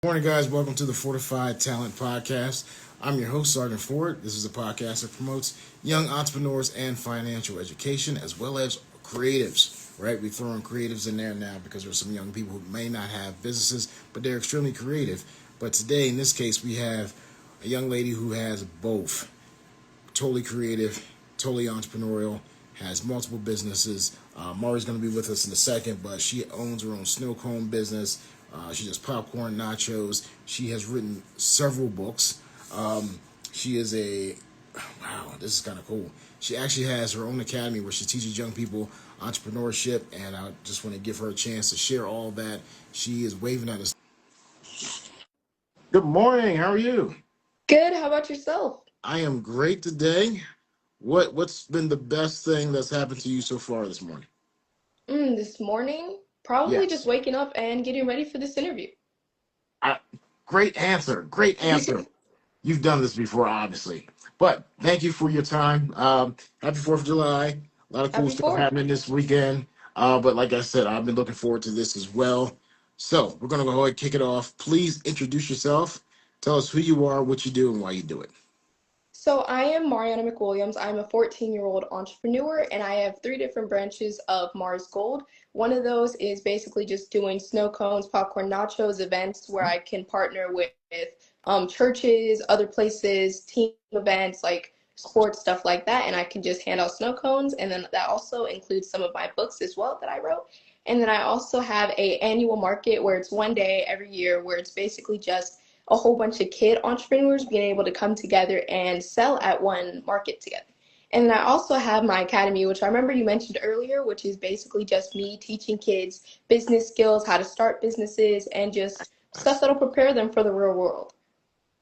Morning, guys. Welcome to the Fortified Talent Podcast. I'm your host, Sergeant Ford. This is a podcast that promotes young entrepreneurs and financial education, as well as creatives, right? We throw in creatives in there now because there's some young people who may not have businesses, but they're extremely creative. But today, in this case, we have a young lady who has both totally creative, totally entrepreneurial, has multiple businesses. Mari's going to be with us in a second, but she owns her own snow cone business. She does popcorn, nachos. She has written several books. She is wow, this is kind of cool. She actually has her own academy where she teaches young people entrepreneurship, and I just want to give her a chance to share all that. She is waving at us. Good morning. How are you? Good. How about yourself? I am great today. What's been the best thing that's happened to you so far this morning? This morning, probably just Yes. waking up and getting ready for this interview. I, Great answer. Great answer. You've done this before, obviously. But thank you for your time. Happy 4th of July. A lot of cool Happy stuff 4th. happening this weekend. But like I said, I've been looking forward to this as well. So we're going to go ahead and kick it off. Please introduce yourself. Tell us who you are, what you do, and why you do it. So I am Mariana McWilliams. I'm a 14-year-old entrepreneur, and I have three different branches of Mars Gold. One of those is basically just doing snow cones, popcorn, nachos events where I can partner with churches, other places, team events like sports stuff like that, and I can just hand out snow cones. And then that also includes some of my books as well that I wrote. And then I also have a annual market where it's one day every year where it's basically just a whole bunch of kid entrepreneurs being able to come together and sell at one market together. And then I also have my academy, which I remember you mentioned earlier, which is basically just me teaching kids business skills, how to start businesses, and just stuff that'll prepare them for the real world.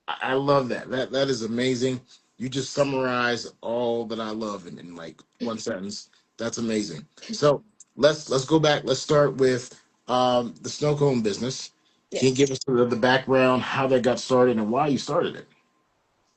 I love that. That is amazing. You just summarize all that I love in like one sentence. That's amazing. So let's go back. Let's start with the snow cone business. Can you Yes. give us the background, how that got started, and why you started it?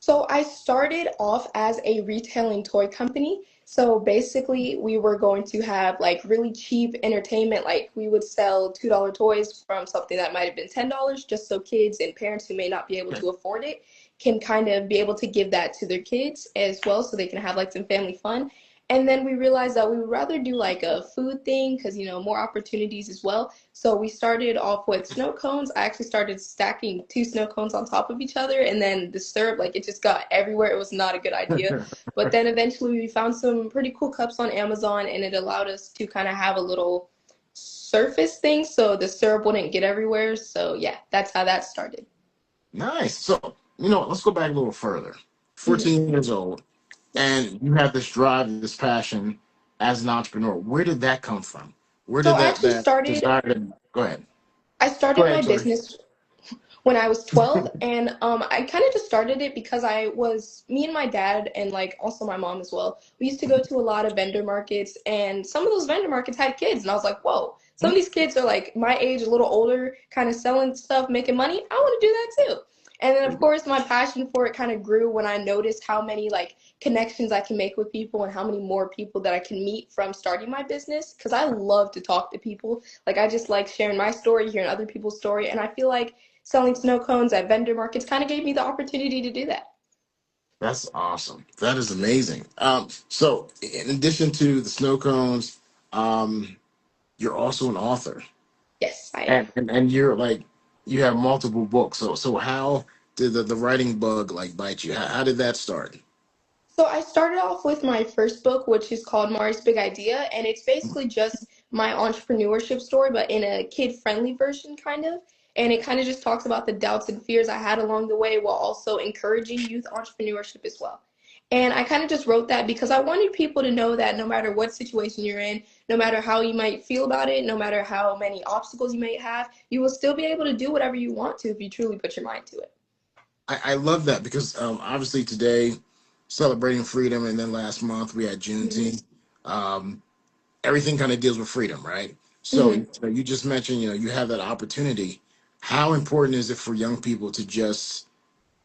So I started off as a retailing toy company. So basically, we were going to have like really cheap entertainment. Like we would sell $2 toys from something that might have been $10, just so kids and parents who may not be able Okay. to afford it can kind of be able to give that to their kids as well, so they can have like some family fun. And then we realized that we would rather do like a food thing because, more opportunities as well. So we started off with snow cones. I actually started stacking two snow cones on top of each other, and then the syrup, like it just got everywhere. It was not a good idea. But then eventually we found some pretty cool cups on Amazon, and it allowed us to kind of have a little surface thing so the syrup wouldn't get everywhere. So yeah, that's how that started. Nice. So, let's go back a little further. Mhm. 14 years old, and you have this drive, this passion as an entrepreneur. Where did that come from? Where So did I that actually that started desire to go ahead? I Go started my ahead, sorry. business when I was 12, and I kind of just started it because me and my dad and like also my mom as well, we used to go to a lot of vendor markets, and some of those vendor markets had kids, and I was like, whoa, some of these kids are like my age, a little older, kind of selling stuff, making money. I want to do that too. And then of course my passion for it kind of grew when I noticed how many like connections I can make with people and how many more people that I can meet from starting my business, because I love to talk to people. Like I just like sharing my story, hearing other people's story, and I feel like selling snow cones at vendor markets kind of gave me the opportunity to do that. That's awesome. That is amazing. So in addition to the snow cones, um, you're also an author, Yes, I am. and you're like you have multiple books. So how did the writing bug like bite you? How did that start? So I started off with my first book, which is called Mari's Big Idea, and it's basically just my entrepreneurship story, but in a kid-friendly version, kind of. And it kind of just talks about the doubts and fears I had along the way while also encouraging youth entrepreneurship as well. And I kind of just wrote that because I wanted people to know that no matter what situation you're in, no matter how you might feel about it, no matter how many obstacles you might have, you will still be able to do whatever you want to if you truly put your mind to it. I love that because obviously today celebrating freedom, and then last month we had Hmm. Juneteenth. Um, Everything kind of deals with freedom, right? So Hmm. you just mentioned, you have that opportunity. How important is it for young people to just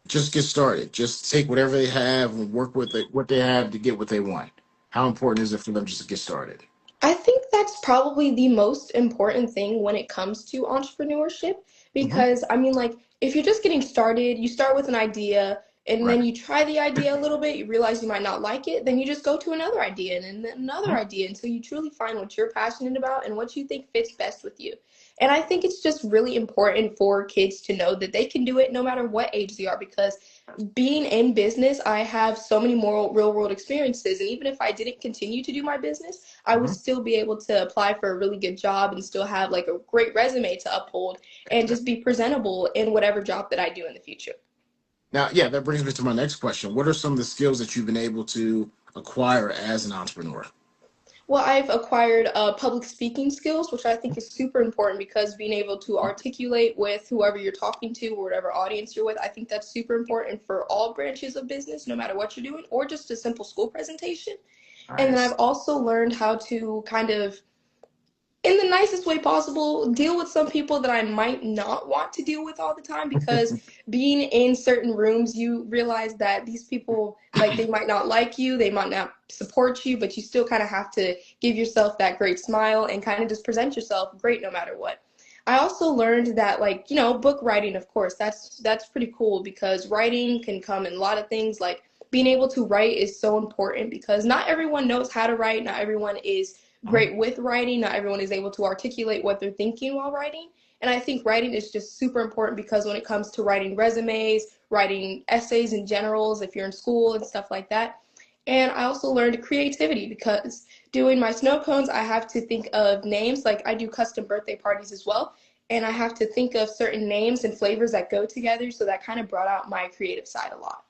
get started, just take whatever they have and work with it, what they have to get what they want? How important is it for them just to get started? I think that's probably the most important thing when it comes to entrepreneurship Hmm. because I mean, like, if you're just getting started, you start with an idea and Right. then you try the idea a little bit, you realize you might not like it, then you just go to another idea and then another idea until you truly find what you're passionate about and what you think fits best with you. And I think it's just really important for kids to know that they can do it no matter what age they are, because being in business, I have so many more real world experiences. And even if I didn't continue to do my business, I would Mhm. still be able to apply for a really good job and still have like a great resume to uphold and just be presentable in whatever job that I do in the future. Now, yeah, that brings me to my next question. What are some of the skills that you've been able to acquire as an entrepreneur? Well, I've acquired public speaking skills, which I think is super important because being able to articulate with whoever you're talking to or whatever audience you're with, I think that's super important for all branches of business, no matter what you're doing, or just a simple school presentation. And then Nice. I've also learned how to kind of, in the nicest way possible, deal with some people that I might not want to deal with all the time, because being in certain rooms, you realize that these people, like, they might not like you, they might not support you, but you still kind of have to give yourself that great smile and kind of just present yourself great no matter what. I also learned that, like, book writing, of course, that's pretty cool, because writing can come in a lot of things. Like, being able to write is so important because not everyone knows how to write, not everyone is great with writing. Not everyone is able to articulate what they're thinking while writing. And I think writing is just super important because when it comes to writing resumes, writing essays in generals, if you're in school and stuff like that. And I also learned creativity because doing my snow cones, I have to think of names. Like, I do custom birthday parties as well. And I have to think of certain names and flavors that go together. So that kind of brought out my creative side a lot.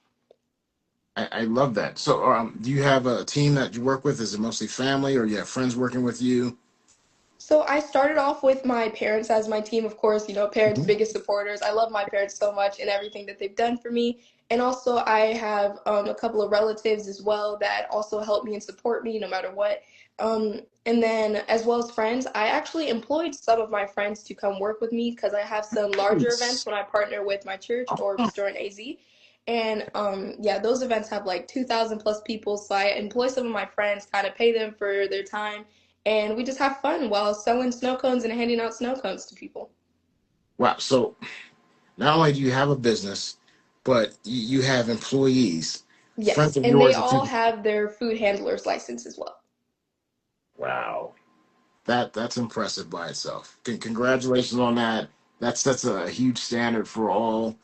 I love that. So, do you have a team that you work with? Is it mostly family, or you have friends working with you? So I started off with my parents as my team, of course, parents, Mhm. biggest supporters. I love my parents so much and everything that they've done for me. And also I have a couple of relatives as well that also help me and support me no matter what. And then as well as friends, I actually employed some of my friends to come work with me because I have some larger events Nice. when I partner with my church or just during AZ. And yeah, those events have like 2,000 plus people. So I employ some of my friends, kind of pay them for their time, and we just have fun while selling snow cones and handing out snow cones to people. Wow. So, not only do you have a business, but you have employees, friends Yes, of and they yours all that have their food handler's license as well. wow. That's impressive by itself. Congratulations on that. That's a huge standard for all.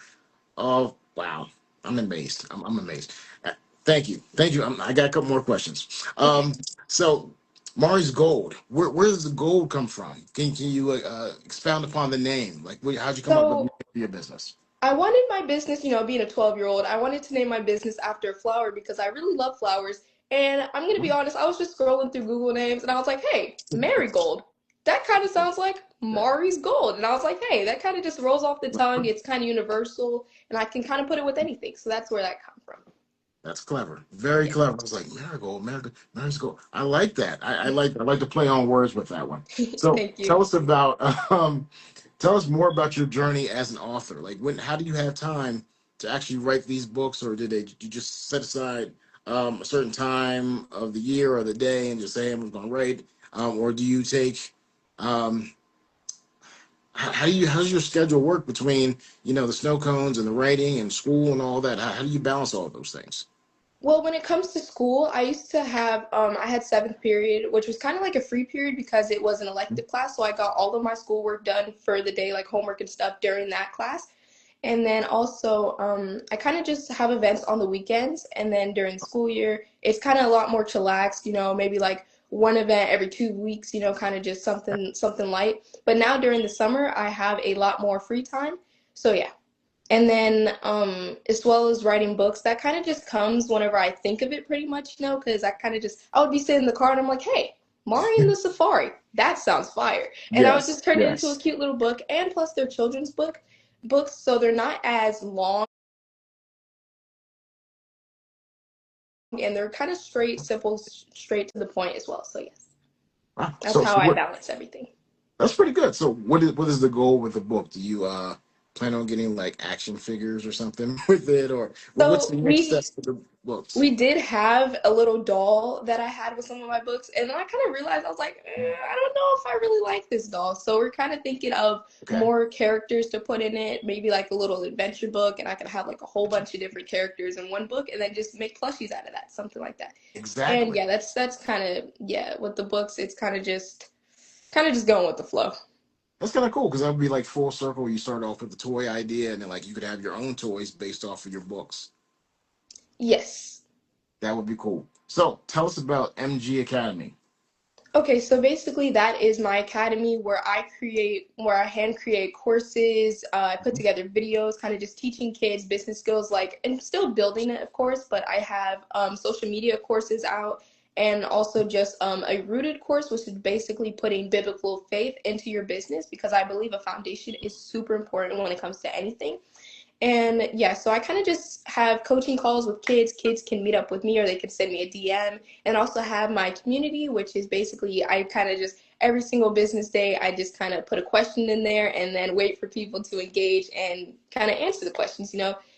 Oh wow, I'm amazed. I'm amazed. Uh, Thank you, thank you. I got a couple more questions. Okay. So Mari's Gold. Where does the gold come from? Can you expound upon the name? Like, how'd you come up with the name So of your business? I wanted my business, being a 12-year-old, I wanted to name my business after a flower because I really love flowers. And I'm going to be honest, I was just scrolling through Google names and I was like, hey, Marigold. That kind of sounds like Mari's Gold. And I was like, hey, that kind of just rolls off the tongue. It's kind of universal and I can kind of put it with anything. So that's where that comes from. That's clever. Very Yeah. clever. I was like, Marigold, Marigold, Marigold. I like that. I like to play on words with that one. So Thank you. tell us more about your journey as an author. Like, how do you have time to actually write these books, or did you just set aside a certain time of the year or the day and just say I'm going to write, or do you take um, how does your schedule work between the snow cones and the writing and school and all that? How do you balance all of those things? Well, when it comes to school, I used to have, I had seventh period, which was kind of like a free period because it was an elective class. So I got all of my schoolwork done for the day, like homework and stuff during that class. And then also, I kind of just have events on the weekends. And then during the school year, it's kind of a lot more chillaxed, maybe like one event every 2 weeks, kind of just something light. But now during the summer, I have a lot more free time. So yeah. And then, as well as writing books, that kind of just comes whenever I think of it, pretty much, because I would be sitting in the car and I'm like, hey, Mari and the Safari, that sounds fire. And I would Yes, just turn it into a yes. cute little book. And plus, they're children's books, so they're not as long and they're kind of straight, simple, straight to the point as well. So yes, Wow. that's So how I what? balance everything. That's pretty good. So what is the goal with the book? Do you plan on getting like action figures or something with it, or what's So the next step we for the books? We did have a little doll that I had with some of my books, and then I kind of realized I was like, I don't know if I really like this doll. So we're kind of thinking of Okay, more characters to put in it, maybe like a little adventure book, and I could have like a whole bunch of different characters in one book, and then just make plushies out of that, something like that. And exactly. yeah, that's kind of yeah, with the books, it's kind of just going with the flow. That's kind of cool because that would be like full circle. You start off with the toy idea, and then like you could have your own toys based off of your books. Yes. That would be cool. So tell us about MG Academy. Okay, so basically that is my academy where I hand create courses. I put together videos, kind of just teaching kids business skills, like, and still building it, of course. But I have social media courses out, and also just a rooted course, which is basically putting biblical faith into your business because I believe a foundation is super important when it comes to anything. And yeah, so I kind of just have coaching calls with kids. Kids can meet up with me or they can send me a DM. And also have my community, which is basically I kind of just every single business day, I just kind of put a question in there and then wait for people to engage and kind of answer the questions,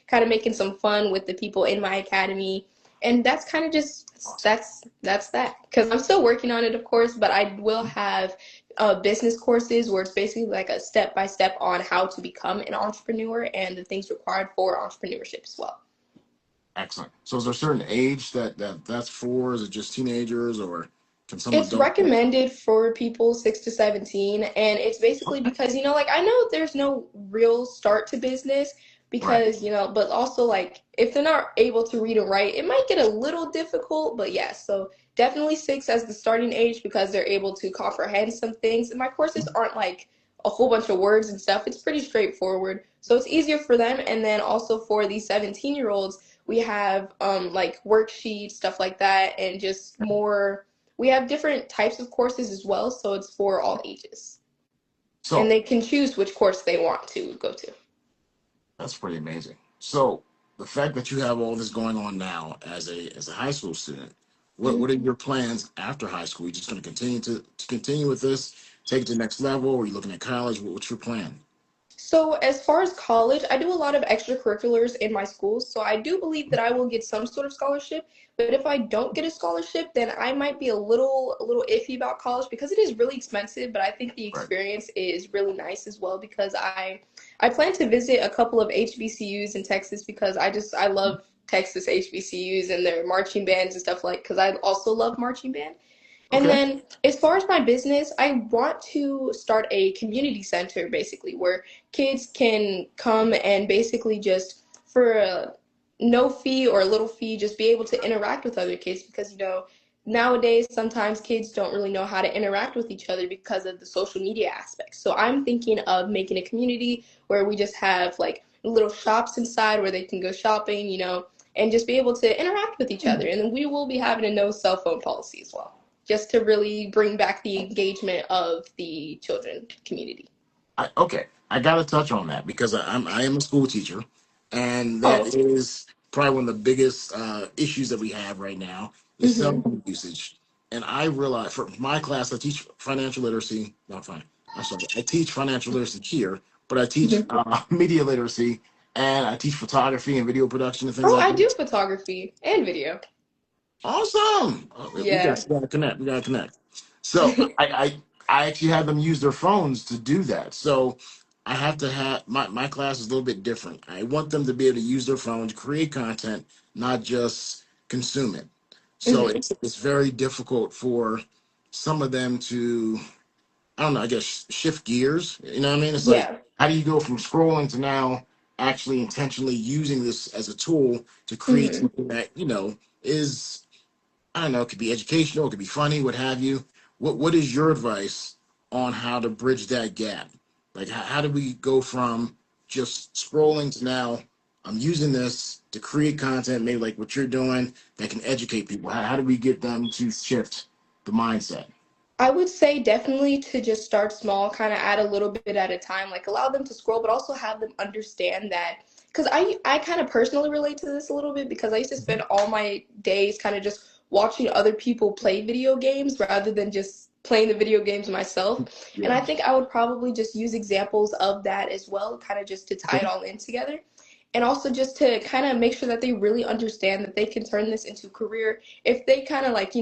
kind of making some fun with the people in my academy. And that's kind of just Awesome. that's that. Because I'm still working on it, of course, but I will have business courses where it's basically like a step by step on how to become an entrepreneur and the things required for entrepreneurship as well. Excellent. So is there a certain age that's for? Is it just teenagers or can some It's adult? recommended for people 6 to 17, and it's basically because, like, I know there's no real start to business Right. because, but also, like, if they're not able to read and write, it might get a little difficult, but yeah, so definitely 6 as the starting age because they're able to comprehend some things. And my courses aren't like a whole bunch of words and stuff, it's pretty straightforward, so it's easier for them. And then also for the 17-year-olds, we have like worksheets, stuff like that, and just more we have different types of courses as well, so it's for all ages. And So they can choose which course they want to go to. that's pretty amazing. So the fact that you have all this going on now as a high school student, what are Mhm. your plans after high school? You just going to continue with this, take it to the next level, or are you looking at college? What's your plan? So, as far as college, I do a lot of extracurriculars in my school, so I do believe that I will get some sort of scholarship. But if I don't get a scholarship, then I might be a little iffy about college because it is really expensive, but I think the Right. experience is really nice as well because I plan to visit a couple of HBCUs in Texas because I love Texas HBCUs and their marching bands and stuff like because I also love marching band. And Okay. then, as far as my business, I want to start a community center basically where kids can come and basically just for a no fee or a little fee, just be able to interact with other kids because, nowadays sometimes kids don't really know how to interact with each other because of the social media aspect. So I'm thinking of making a community where we just have like little shops inside where they can go shopping, and just be able to interact with each other. And then we will be having a no cell phone policy as well just to really bring back the engagement of the children community. Okay, I got to touch on that because I am a school teacher, and that Oh, is probably one of the biggest issues that we have right now is cell mm-hmm. phone usage. And I realize for my class, I teach financial literacy. Not fine. I'm sorry. I teach financial literacy here, but I teach Mm-hmm. media literacy, and I teach photography and video production and things Oh, like I do that. photography and video. Awesome. Yeah. We got to connect. We got to connect. So I actually have them use their phones to do that. So I have to have my class is a little bit different. I want them to be able to use their phones, create content, not just consume it. So Mm-hmm. it's very difficult for some of them to, I don't know, I guess shift gears. You know what I mean? It's like Yeah. how do you go from scrolling to now actually intentionally using this as a tool to create Mm-hmm. something that, is, I don't know, it could be educational, it could be funny, what have you. What is your advice on how to bridge that gap? Like how do we go from just scrolling to now I'm using this to create content, maybe like what you're doing that can educate people. How do we get them to shift the mindset? I would say definitely to just start small, kind of add a little bit at a time, like allow them to scroll, but also have them understand that. Because I kind of personally relate to this a little bit because I used to spend all my days kind of just watching other people play video games rather than just playing the video games myself. And Yeah. I think I would probably just use examples of that as well, kind of just to tie it Okay. all in together. And also just to kind of make sure that they really understand that they can turn this into a career if they kind of like,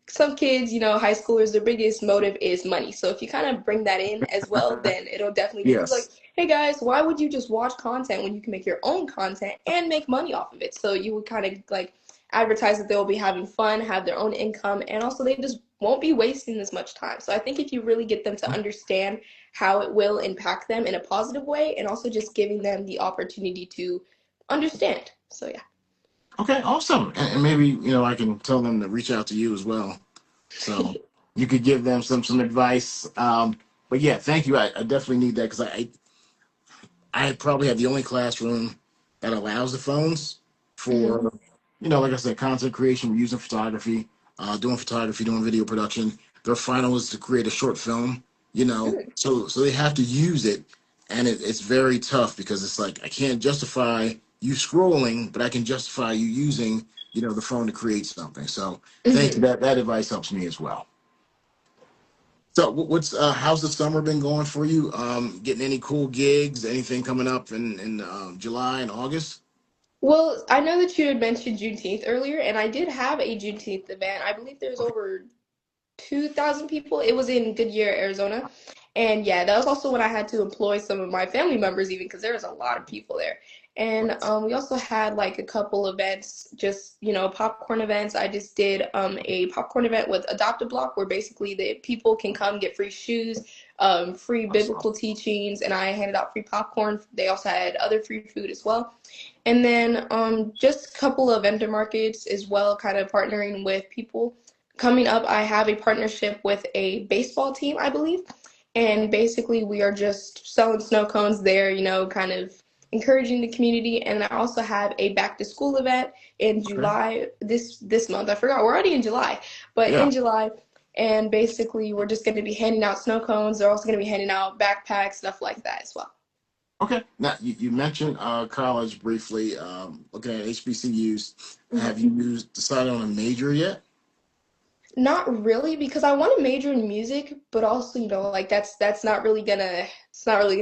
some kids, high schoolers, their biggest motive is money. So if you kind of bring that in as well, then it'll definitely prove like, Yes. hey guys, why would you just watch content when you can make your own content and make money off of it? So you would kind of like advertise that they'll be having fun, have their own income, and also they just won't be wasting as much time. So I think if you really get them to understand how it will impact them in a positive way, and also just giving them the opportunity to understand. So yeah. Okay, awesome. And maybe, I can tell them to reach out to you as well. So you could give them some advice. But yeah, thank you. I definitely need that because I probably have the only classroom that allows the phones Hmm. for, like I said, content creation. We're using photography, doing video production. Their final is to create a short film, so they have to use it. And it's very tough because it's like I can't justify you scrolling, but I can justify you using, the phone to create something. So thank you. Hmm. That advice helps me as well. So what's how's the summer been going for you? Getting any cool gigs? Anything coming up in July and August? Well, I know that you had mentioned Juneteenth earlier, and I did have a Juneteenth event. I believe there's Okay. over 2,000 people. It was in Goodyear, Arizona. And yeah, that was also when I had to employ some of my family members, even because there was a lot of people there. And Right. we also had like a couple events, just, popcorn events. I just did a popcorn event with Adopt a Block, where basically the people can come get free shoes, free Awesome. biblical teachings, and I handed out free popcorn. They also had other free food as well. And then just a couple of vendor markets as well, kind of partnering with people. Coming up, I have a partnership with a baseball team, I believe. And basically, we are just selling snow cones there, kind of encouraging the community. And I also have a back to school event in Okay. July this month. I forgot, we're already in July, but Yeah. in July. And basically, we're just going to be handing out snow cones. They're also going to be handing out backpacks, stuff like that as well. Okay. Now you mentioned college briefly. Looking at HBCUs, have Mhm. you decided on a major yet? Not really, because I want to major in music, but also, like that's not really gonna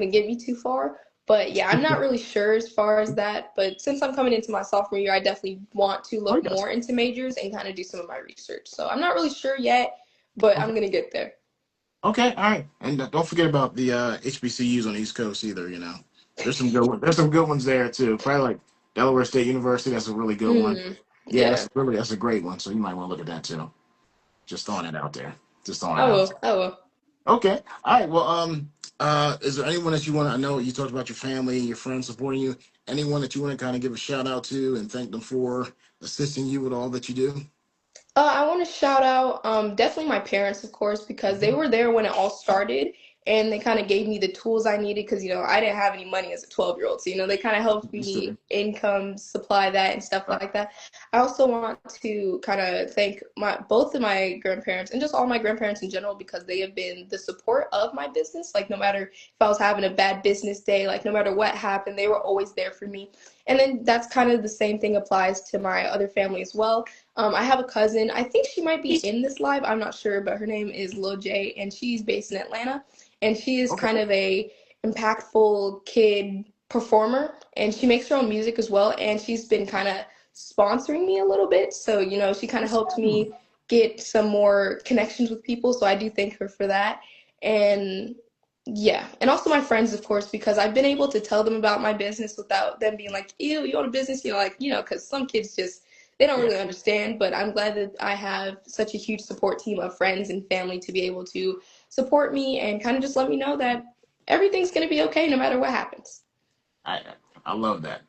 get me too far. But yeah, I'm not really sure as far as that. But since I'm coming into my sophomore year, I definitely want to Oh look yes. more into majors and kind of do some of my research. So I'm not really sure yet, but Okay. I'm gonna get there. Okay. All right. And don't forget about the HBCUs on the East Coast either. There's some good ones. There's some good ones there too. Probably like Delaware State University. That's a really good one. Mm, Yeah, yeah, that's a great one. So you might want to look at that too. Just throwing it out there. Just throwing it I out. will. I will. Okay. All right. Well, is there anyone that you want to? I know you talked about your family and your friends supporting you. Anyone that you want to kind of give a shout out to and thank them for assisting you with all that you do? I want to shout out definitely my parents, of course, because they Mhm. were there when it all started and they kind of gave me the tools I needed because, I didn't have any money as a 12-year-old. So, they kind of helped me Understood. income, supply that and stuff Right. like that. I also want to kind of thank both of my grandparents and just all my grandparents in general because they have been the support of my business. Like, no matter if I was having a bad business day, like, no matter what happened, they were always there for me. And then that's kind of the same thing applies to my other family as well. I have a cousin. I think she might be in this live. I'm not sure, but her name is Lil J, and she's based in Atlanta. And she is Okay. kind of a impactful kid performer, and she makes her own music as well. And she's been kind of sponsoring me a little bit. So, she kind of helped Awesome. me get some more connections with people. So I do thank her for that. And yeah, and also my friends, of course, because I've been able to tell them about my business without them being like, "Ew, you own a business?" Because some kids just they don't Yeah. really understand. But I'm glad that I have such a huge support team of friends and family to be able to support me and kind of just let me know that everything's gonna be okay no matter what happens. I I love that.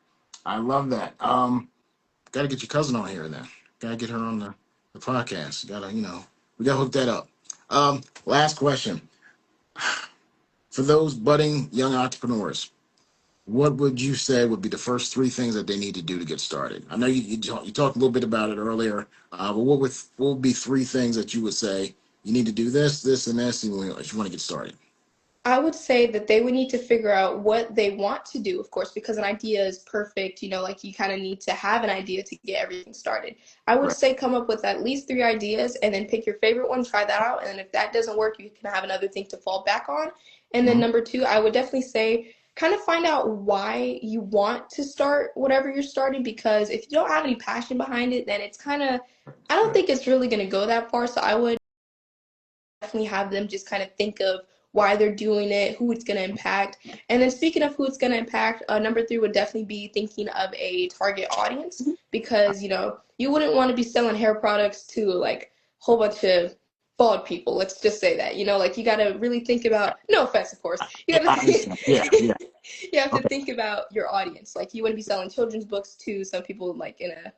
I love that. Got to get your cousin on here then. Got to get her on the podcast. Got to we got to hook that up. Last question for those budding young entrepreneurs. What would you say would be the first three things that they need to do to get started? I know you talked a little bit about it earlier, but what would be three things that you would say you need to do this, this, and this, if you want to get started? I would say that they would need to figure out what they want to do, of course, because an idea is perfect. Like you kind of need to have an idea to get everything started. I would Right. say come up with at least 3 ideas and then pick your favorite one, try that out. And then if that doesn't work, you can have another thing to fall back on. And then Mhm. number two, I would definitely say kind of find out why you want to start whatever you're starting, because if you don't have any passion behind it, then it's kind of, I don't think it's really going to go that far. So I would definitely have them just kind of think of why they're doing it, who it's going to impact. And then speaking of who it's going to impact, number three would definitely be thinking of a target audience, because, you wouldn't want to be selling hair products to like a whole bunch of bald people. Let's just say that, like you got to really think about, no offense, of course, you got I to understand. Yeah, yeah. you have to Okay. think about your audience. Like you wouldn't be selling children's books to some people like in a,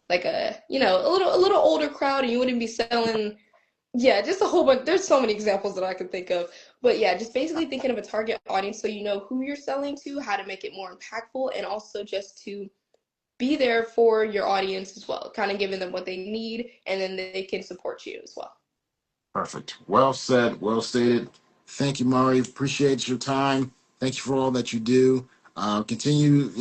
like a little older crowd, and you wouldn't be selling, yeah, just a whole bunch. There's so many examples that I can think of. But yeah, just basically thinking of a target audience so you know who you're selling to, how to make it more impactful, and also just to be there for your audience as well, kind of giving them what they need, and then they can support you as well. Perfect. Well said. Well stated. Thank you, Mari. Appreciate your time. Thank you for all that you do. Continue,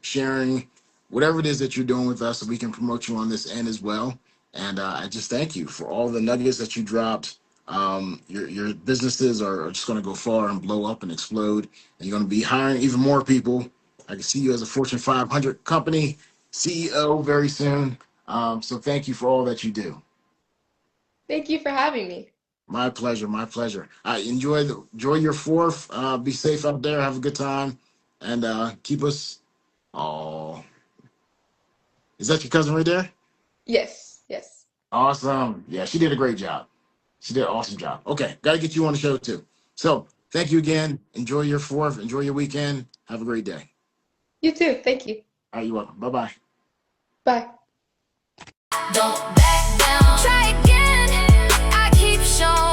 sharing whatever it is that you're doing with us, so we can promote you on this end as well. And I just thank you for all the nuggets that you dropped. Your businesses are just going to go far and blow up and explode. And you're going to be hiring even more people. I can see you as a Fortune 500 company CEO very soon. So thank you for all that you do. Thank you for having me. My pleasure. My pleasure. Enjoy your fourth. Be safe out there. Have a good time, and keep us. Oh, is that your cousin right there? Yes, yes. Awesome. Yeah, she did a great job. She did an awesome job. Okay, got to get you on the show too. So thank you again. Enjoy your fourth. Enjoy your weekend. Have a great day. You too. Thank you. All right, you're welcome. Bye bye. Bye. Don't back down. Try again. I keep showing.